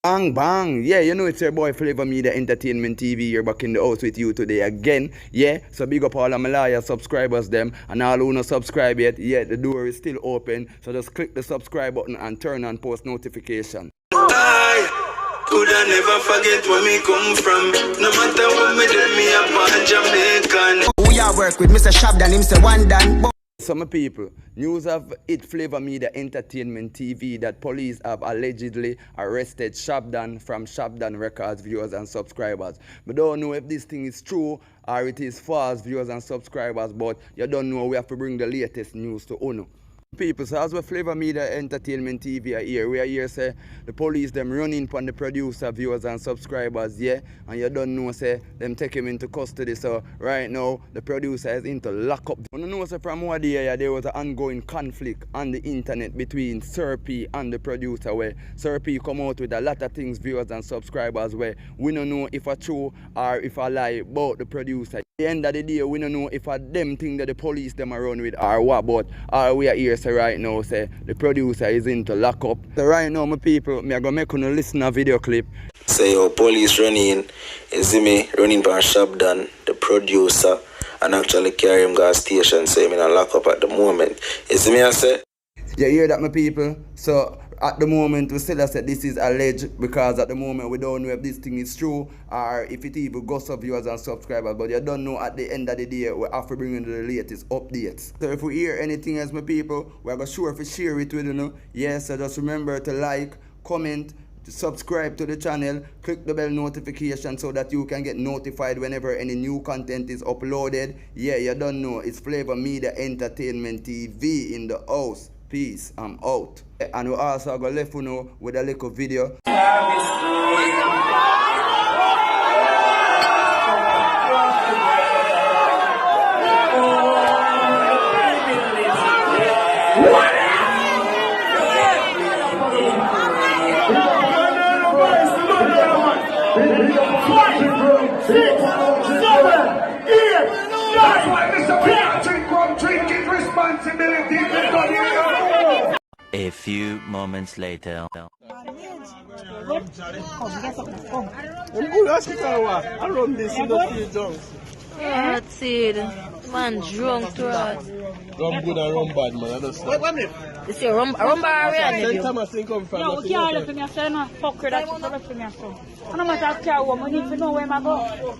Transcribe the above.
Bang bang, yeah, you know it's your boy Flava Media Entertainment TV. You're back in the house with you today again, yeah. So big up all of my loyal subscribers them, and all who not subscribe yet, yeah, the door is still open. So just click the subscribe button and turn on post notification. I could I never forget where me come from. No matter what me do, me a born Jamaican. We are work with Mr. Shabdon, him say one done. Some people, news of it Flava Media Entertainment TV that police have allegedly arrested Shabdon from Shabdon Records viewers and subscribers. We don't know if this thing is true or it is false, viewers and subscribers, but you don't know, we have to bring the latest news to UNO. People, so as we Flava Media Entertainment TV are here, we are here say the police them running on the producer, viewers and subscribers, yeah, and you don't know say them take him into custody. So right now the producer is into lockup. You know say from what day there was an ongoing conflict on the internet between Sir P and the producer, where Sir P come out with a lot of things, viewers and subscribers, where we don't know if a true or if a lie about the producer. At the end of the day, we don't know if a them thing that the police them are run with or what, but all we are here say right now say the producer is into lockup. So right now, my people, me are gonna make you listen a video clip. Say your police running, is me running by Shabdon, the producer, and actually carry him gas station, so him in a lockup at the moment. Is me I say? You hear that, my people? So at the moment we still say this is alleged, because at the moment we don't know if this thing is true or if it even goes up viewers and subscribers, but you don't know at the end of the day we have to bring in the latest updates. So if we hear anything else, my people, we're gonna sure to share it with you. Yes, so just remember to like, comment, to subscribe to the channel, click the bell notification so that you can get notified whenever any new content is uploaded. Yeah, you don't know, it's Flava Media Entertainment TV in the house. Peace, I'm out. And we also go left you know with a little video. A few moments later. That's it. Man drunk to us. Rum good and rum bad, man. I just You see, rum bar St. Thomas thing come from. No, we can't let me say no fuck with that. You can't let me say. I don't matter how I need to know where I go.